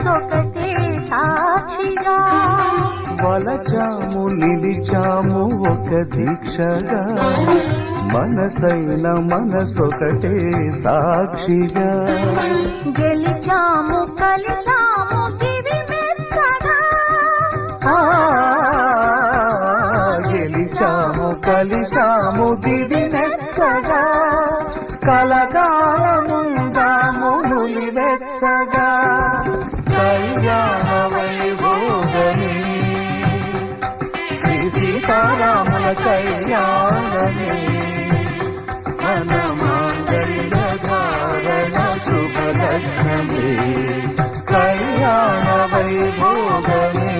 మనసొకటే సాక్షిగా వలచాము నిలిచాము ఒక దీక్షగా మనసైన మనసొకటే సాక్షిగా గెలిచాము కలిసాము గిరి మెచ్చగా గెలిచాము కలిసాము దివి మెచ్చగా కలకాలముందాము నులివెచ్చగా కళ్యాణ వైభోగమే శ్రీ సీతారాముల కళ్యాణమే మన మాంగళ్య ధారణ శుభలగ్నమే కళ్యాణ వైభోగమే